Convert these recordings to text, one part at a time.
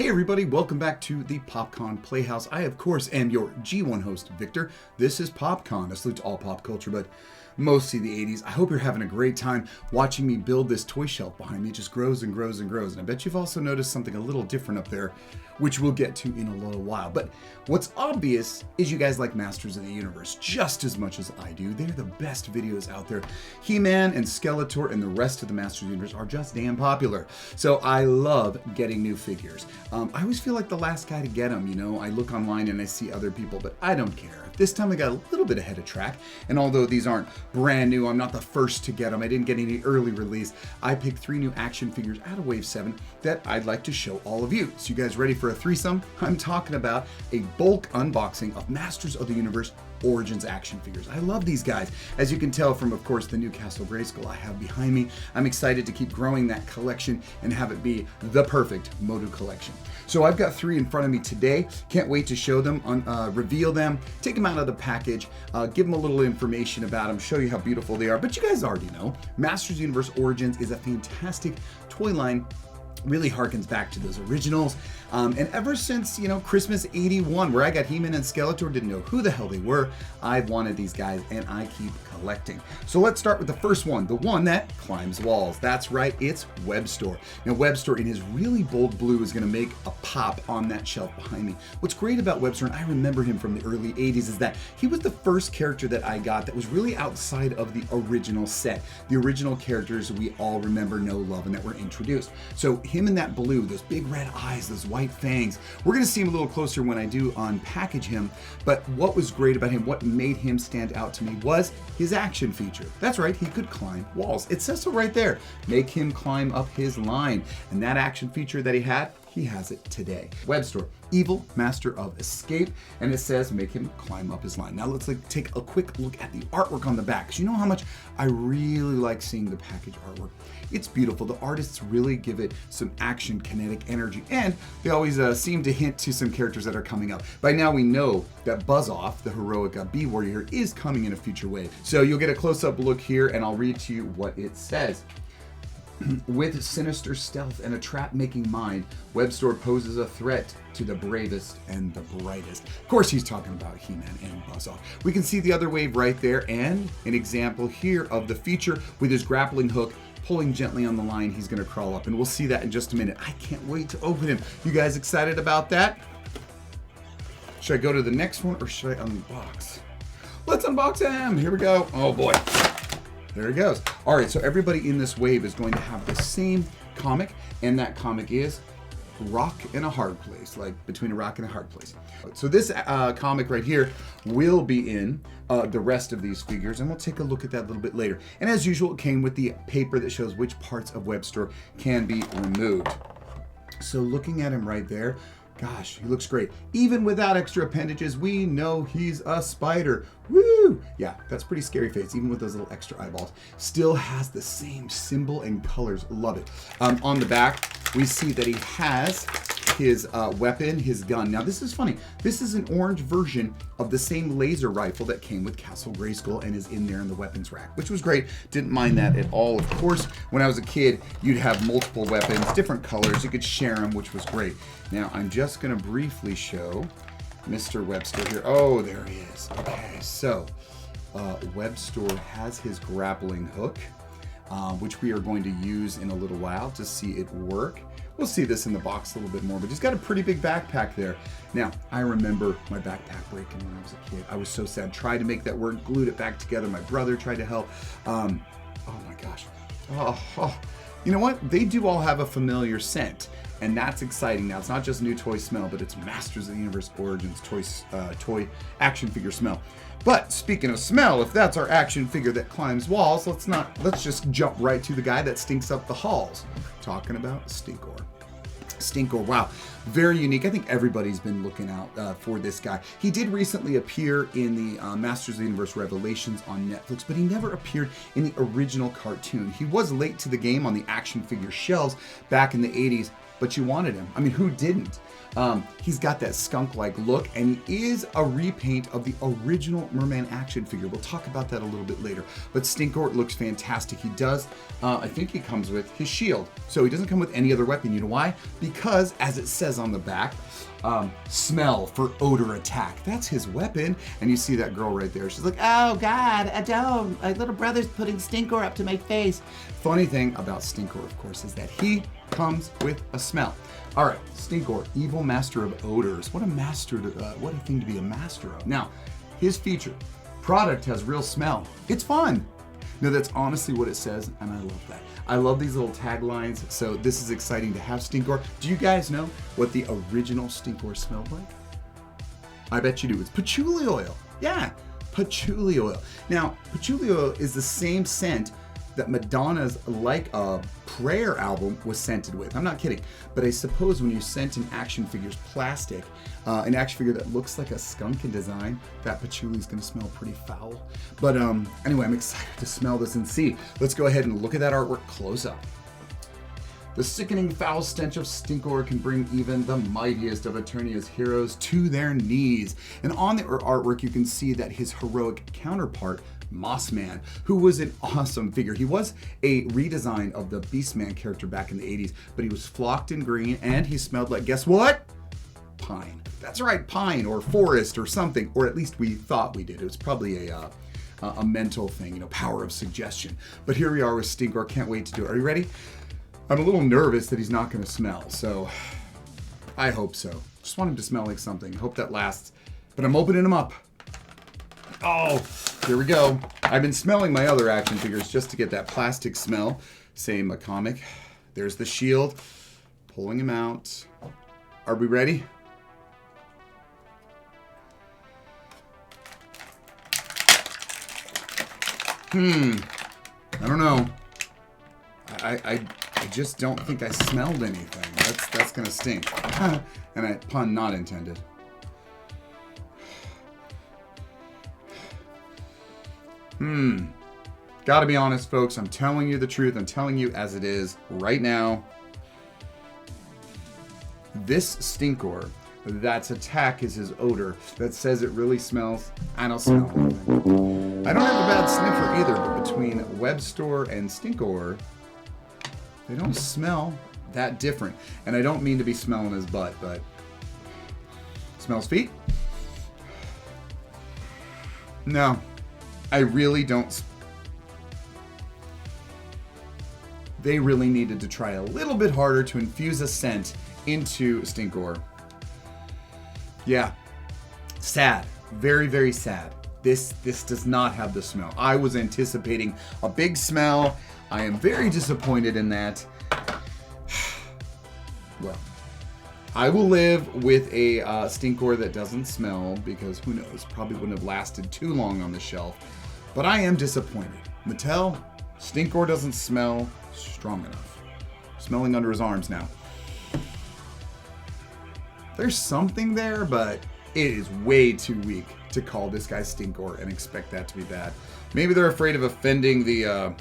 everybody, welcome back to the PopCon Playhouse. I, of course, am your G1 host, Victor. This is PopCon, a salute to all pop culture, but mostly the 80s. I hope you're having a great time watching me build this toy shelf behind me. It just grows and grows and grows. And I bet you've also noticed something a little different up there, which we'll get to in a little while. But what's obvious is you guys like Masters of the Universe just as much as I do. They're the best videos out there. He-Man and Skeletor and the rest of the Masters of the Universe are just damn popular. So I love getting new figures. I always feel like the last guy to get them, you know. I look online and I see other people, but I don't care. This time I got a little bit ahead of track, and although these aren't brand new, I'm not the first to get them. I didn't get any early release. I picked 3 new action figures out of Wave 7 that I'd like to show all of you. So you guys ready for a threesome? I'm talking about a bulk unboxing of Masters of the Universe Origins action figures. I love these guys. As you can tell from, of course, the new Castle Grayskull I have behind me, I'm excited to keep growing that collection and have it be the perfect MOTU collection. So I've got 3 in front of me today. Can't wait to show them, reveal them, take them out of the package, give them a little information about them, show you how beautiful they are. But you guys already know, Masters of the Universe Origins is a fantastic toy line. Really harkens back to those originals. And ever since, you know, Christmas 81, where I got He-Man and Skeletor, didn't know who the hell they were, I've wanted these guys and I keep collecting. So let's start with the first one, the one that climbs walls. That's right, it's Webster. Now Webster in his really bold blue is gonna make a pop on that shelf behind me. What's great about Webster, and I remember him from the early 80s, is that he was the first character that I got that was really outside of the original set. The original characters we all remember, know, love, and that were introduced. So him in that blue, those big red eyes, those white fangs. We're gonna see him a little closer when I do unpackage him, but what was great about him, what made him stand out to me was his action feature. That's right, he could climb walls. It says so right there. Make him climb up his line. And that action feature that he had, he has it today. Webster, evil master of escape, and it says make him climb up his line. Now let's take a quick look at the artwork on the back, because you know how much I really like seeing the package artwork. It's beautiful. The artists really give it some action, kinetic energy, and they always seem to hint to some characters that are coming up. By now we know that Buzz-Off, the heroic bee warrior, is coming in a future wave. So you'll get a close-up look here, and I'll read to you what it says. With sinister stealth and a trap-making mind, Webster poses a threat to the bravest and the brightest. Of course, he's talking about He-Man and Buzz-Off. We can see the other wave right there, and an example here of the feature with his grappling hook, pulling gently on the line. He's going to crawl up, and we'll see that in just a minute. I can't wait to open him. You guys excited about that? Should I go to the next one, or should I unbox? Let's unbox him. Here we go. Oh boy. There he goes. All right, so everybody in this wave is going to have the same comic, and that comic is Rock in a Hard Place, like between a rock and a hard place. So this comic right here will be in the rest of these figures, and we'll take a look at that a little bit later. And as usual, it came with the paper that shows which parts of Webster can be removed. So looking at him right there, gosh, he looks great. Even without extra appendages, we know he's a spider. Woo! Yeah, that's pretty scary face, even with those little extra eyeballs. Still has the same symbol and colors. Love it. On the back, we see that he has his weapon, his gun. Now this is funny. This is an orange version of the same laser rifle that came with Castle Grayskull and is in there in the weapons rack, which was great. Didn't mind that at all. Of course, when I was a kid, you'd have multiple weapons, different colors. You could share them, which was great. Now I'm just gonna briefly show Mr. Webster here. Oh, there he is. Okay, so Webster has his grappling hook, which we are going to use in a little while to see it work. We'll see this in the box a little bit more, but he's got a pretty big backpack there. Now, I remember my backpack breaking when I was a kid. I was so sad. Tried to make that work, glued it back together. My brother tried to help. Oh my gosh. You know what? They do all have a familiar scent, and that's exciting. Now, it's not just new toy smell, but it's Masters of the Universe Origins toy action figure smell. But speaking of smell, if that's our action figure that climbs walls, let's just jump right to the guy that stinks up the halls. Talking about Stinkort. Stinkort, wow, very unique. I think everybody's been looking out for this guy. He did recently appear in the Masters of the Universe Revelations on Netflix, but he never appeared in the original cartoon. He was late to the game on the action figure shelves back in the 80s, but you wanted him. I mean, who didn't? He's got that skunk-like look, and he is a repaint of the original Merman action figure. We'll talk about that a little bit later. But Stinkort looks fantastic. He does, I think he comes with his shield. So he doesn't come with any other weapon. You know why? Because, as it says says on the back, smell for odor attack. That's his weapon. And you see that girl right there. She's like, oh God, I don't. My little brother's putting Stinkort up to my face. Funny thing about Stinkort, of course, is that he comes with a smell. All right, Stinkort, evil master of odors. What a what a thing to be a master of. Now, his feature, product has real smell. It's fun. No, that's honestly what it says, and I love that. I love these little taglines, so this is exciting to have Stinkort. Do you guys know what the original Stinkort smelled like? I bet you do. It's patchouli oil. Yeah, patchouli oil. Now, patchouli oil is the same scent that Madonna's Like a Prayer album was scented with. I'm not kidding. But I suppose when you scent an action figure's plastic, an action figure that looks like a skunk in design, that patchouli is going to smell pretty foul. But anyway, I'm excited to smell this and see. Let's go ahead and look at that artwork close up. The sickening foul stench of Stinkort can bring even the mightiest of Eternia's heroes to their knees. And on the artwork, you can see that his heroic counterpart, Mossman, who was an awesome figure. He was a redesign of the Beastman character back in the 80s, but he was flocked in green and he smelled like, guess what? Pine. That's right, pine or forest or something, or at least we thought we did. It was probably a mental thing, you know, power of suggestion. But here we are with Stinkort. Can't wait to do it. Are you ready? I'm a little nervous that he's not going to smell, so I hope so. Just want him to smell like something. Hope that lasts. But I'm opening him up. Oh, here we go. I've been smelling my other action figures just to get that plastic smell. Same comic. There's the shield. Pulling him out. Are we ready? I don't know. I just don't think I smelled anything. That's gonna stink. And pun not intended. Gotta be honest, folks. I'm telling you the truth. I'm telling you as it is right now. This Stinkort, that's attack is his odor. That says it really smells. I don't smell anything. I don't have a bad sniffer either, but between Webster and Stinkort, they don't smell that different. And I don't mean to be smelling his butt, but smells feet? No. I really don't. They really needed to try a little bit harder to infuse a scent into Stinkort. Yeah. Sad. Very, very sad. This does not have the smell. I was anticipating a big smell. I am very disappointed in that. Well, I will live with a Stinkort that doesn't smell because who knows, probably wouldn't have lasted too long on the shelf. But I am disappointed. Mattel, Stinkort doesn't smell strong enough. Smelling under his arms now. There's something there, but it is way too weak to call this guy Stinkort and expect that to be bad. Maybe they're afraid of offending the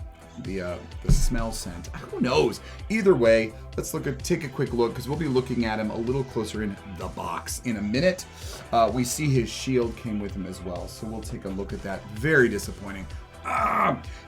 smell scent. Who knows? Either way, let's take a quick look because we'll be looking at him a little closer in the box in a minute. We see his shield came with him as well, so we'll take a look at that. Very disappointing.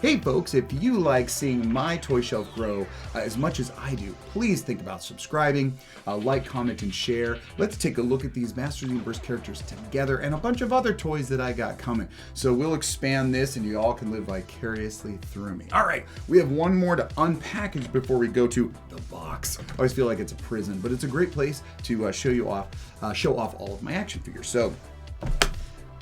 Hey folks, if you like seeing my toy shelf grow as much as I do, please think about subscribing, like, comment, and share. Let's take a look at these Masters of the Universe characters together and a bunch of other toys that I got coming. So we'll expand this and you all can live vicariously through me. All right, we have one more to unpackage before we go to the box. I always feel like it's a prison, but it's a great place to show off all of my action figures. So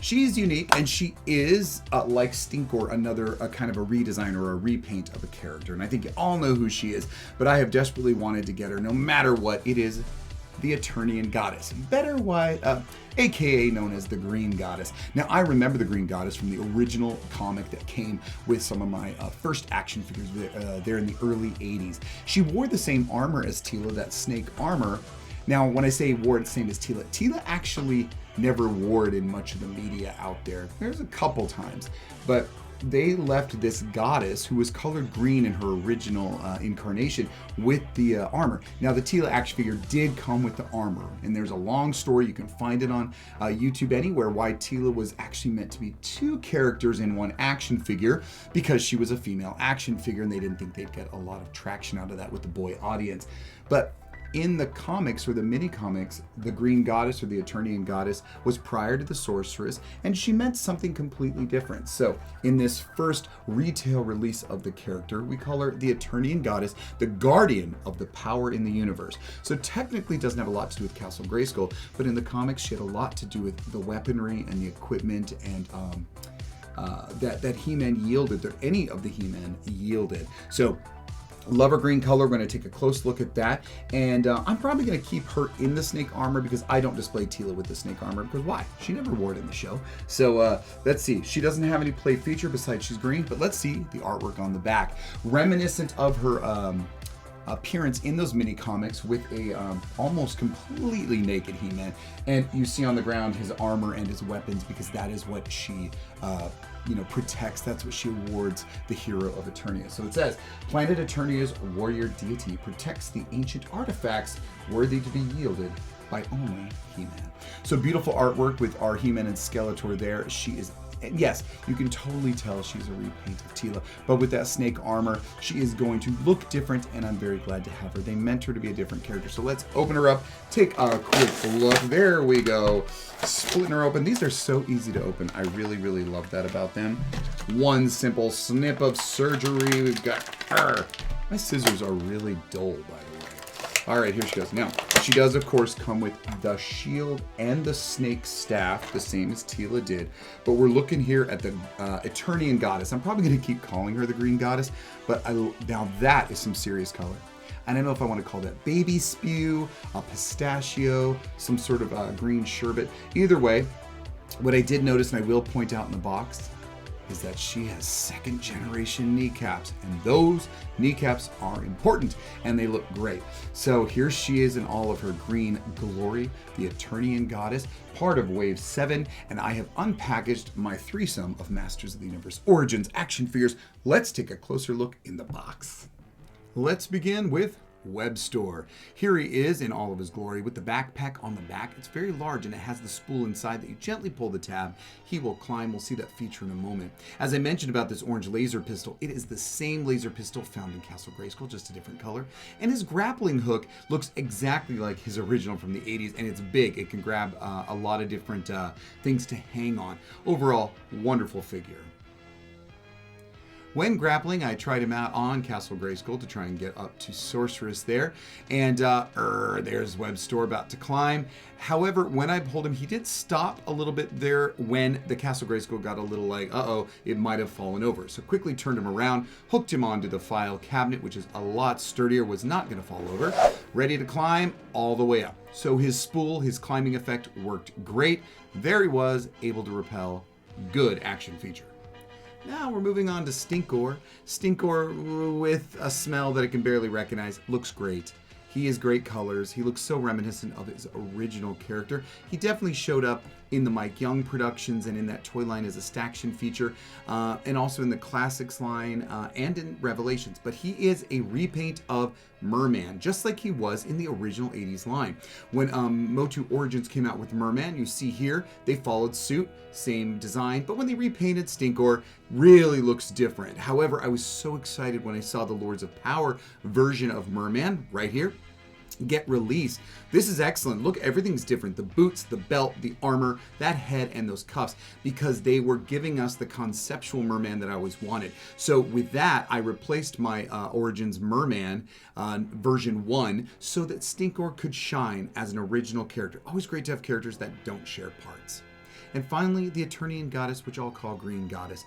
she's unique, and she is, like Stinkort, another kind of a redesign or a repaint of a character. And I think you all know who she is, but I have desperately wanted to get her no matter what. It is the Eternian Goddess, aka known as the Green Goddess. Now, I remember the Green Goddess from the original comic that came with some of my first action figures there in the early 80s. She wore the same armor as Teela, that snake armor. Now, when I say wore the same as Teela, Teela actually never wore it in much of the media out there. There's a couple times, but they left this goddess who was colored green in her original incarnation with the armor. Now, the Teela action figure did come with the armor, and there's a long story. You can find it on YouTube anywhere why Teela was actually meant to be two characters in one action figure because she was a female action figure, and they didn't think they'd get a lot of traction out of that with the boy audience. But in the comics or the mini comics, the Green Goddess or the Eternian Goddess was prior to the Sorceress, and she meant something completely different. So in this first retail release of the character, we call her the Eternian Goddess, the guardian of the power in the universe. So technically doesn't have a lot to do with Castle Grayskull, but in the comics she had a lot to do with the weaponry and the equipment and that He-Man yielded, that any of the He-Man yielded. So love her green color. We're going to take a close look at that. And I'm probably going to keep her in the snake armor because I don't display Teela with the snake armor. Because why? She never wore it in the show. So let's see. She doesn't have any play feature besides she's green. But let's see the artwork on the back. Reminiscent of her appearance in those mini comics with a almost completely naked He-Man, and you see on the ground his armor and his weapons because that is what she protects. That's what she awards the hero of Eternia. So it says, Planet Eternia's warrior deity protects the ancient artifacts worthy to be yielded by only He-Man. So beautiful artwork with our He-Man and Skeletor there. She is, yes, you can totally tell she's a repaint of Teela, but with that snake armor, she is going to look different, and I'm very glad to have her. They meant her to be a different character. So let's open her up, take a quick look. There we go. Splitting her open. These are so easy to open. I really, really love that about them. One simple snip of surgery. We've got her. My scissors are really dull, by the way. All right, here she goes. Now, she does, of course, come with the shield and the snake staff, the same as Teela did. But we're looking here at the Eternian Goddess. I'm probably going to keep calling her the Green Goddess, but now that is some serious color. I don't know if I want to call that baby spew, a pistachio, some sort of green sherbet. Either way, what I did notice, and I will point out in the box, is that she has second generation kneecaps, and those kneecaps are important and they look great. So here she is in all of her green glory, the Eternian Goddess, part of Wave 7, and I have unpackaged my threesome of Masters of the Universe Origins action figures. Let's take a closer look in the box. Let's begin with Webster. Here he is in all of his glory with the backpack on the back. It's very large and it has the spool inside that you gently pull the tab. He will climb. We'll see that feature in a moment. As I mentioned about this orange laser pistol, it is the same laser pistol found in Castle Grayskull, just a different color. And his grappling hook looks exactly like his original from the 80s, and it's big. It can grab a lot of different things to hang on. Overall, wonderful figure. When grappling, I tried him out on Castle Grayskull to try and get up to Sorceress there. And there's Webster about to climb. However, when I pulled him, he did stop a little bit there when the Castle Grayskull got a little like, it might have fallen over. So quickly turned him around, hooked him onto the file cabinet, which is a lot sturdier, was not going to fall over. Ready to climb all the way up. So his spool, his climbing effect worked great. There he was, able to rappel. Good action feature. Now we're moving on to Stinkort. Stinkort with a smell that I can barely recognize. Looks great. He has great colors. He looks so reminiscent of his original character. He definitely showed up in the Mike Young productions and in that toy line as a staction feature, and also in the Classics line and in Revelations. But he is a repaint of Merman, just like he was in the original 80s line. When MOTU Origins came out with Merman, you see here, they followed suit, same design, but when they repainted Stinkort, really looks different. However, I was so excited when I saw the Lords of Power version of Merman right here get released. This is excellent. Look, everything's different. The boots, the belt, the armor, that head, and those cuffs, because they were giving us the conceptual Merman that I always wanted. So with that, I replaced my Origins Merman version 1 so that Stinkort could shine as an original character. Always great to have characters that don't share parts. And finally, the Eternian Goddess, which I'll call Green Goddess.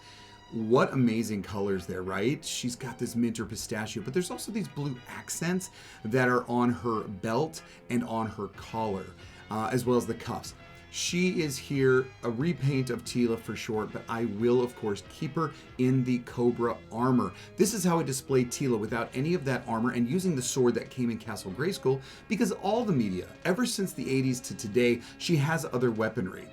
What amazing colors there, right? She's got this mint or pistachio, but there's also these blue accents that are on her belt and on her collar, as well as the cuffs. She is here, a repaint of Teela for short, but I will, of course, keep her in the Cobra armor. This is how I display Teela without any of that armor and using the sword that came in Castle Grayskull, because all the media, ever since the 80s to today, she has other weaponry.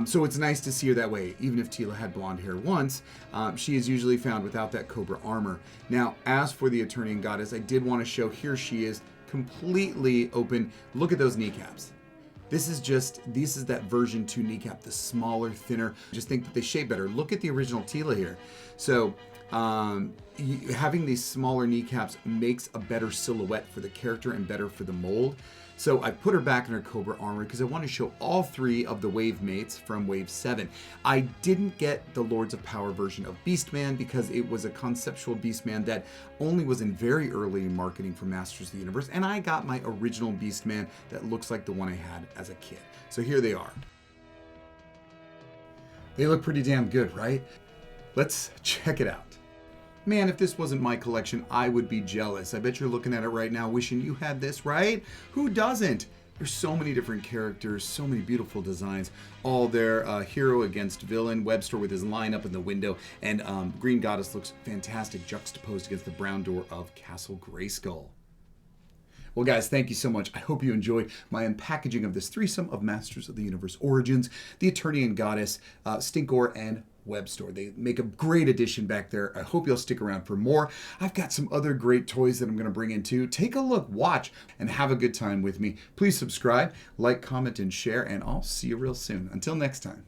So it's nice to see her that way. Even if Teela had blonde hair once, she is usually found without that Cobra armor. Now, as for the Eternian Goddess, I did want to show, here she is completely open. Look at those kneecaps. This is that version 2 kneecap, the smaller, thinner. Just think that they shape better. Look at the original Tila here. So having these smaller kneecaps makes a better silhouette for the character and better for the mold. So I put her back in her Cobra armor because I want to show all 3 of the Wave mates from Wave 7. I didn't get the Lords of Power version of Beastman because it was a conceptual Beastman that only was in very early marketing for Masters of the Universe, and I got my original Beastman that looks like the one I had as a kid. So here they are. They look pretty damn good, right? Let's check it out. Man, if this wasn't my collection, I would be jealous. I bet you're looking at it right now wishing you had this, right? Who doesn't? There's so many different characters, so many beautiful designs, all there. Hero against villain, Webster with his line up in the window, and Green Goddess looks fantastic juxtaposed against the brown door of Castle Grayskull. Well, guys, thank you so much. I hope you enjoyed my unpackaging of this threesome of Masters of the Universe Origins, the Attorney and Goddess, Stinkort, and Webster. They make a great addition back there. I hope you'll stick around for more. I've got some other great toys that I'm going to bring in too. Take a look, watch, and have a good time with me. Please subscribe, like, comment, and share, and I'll see you real soon. Until next time.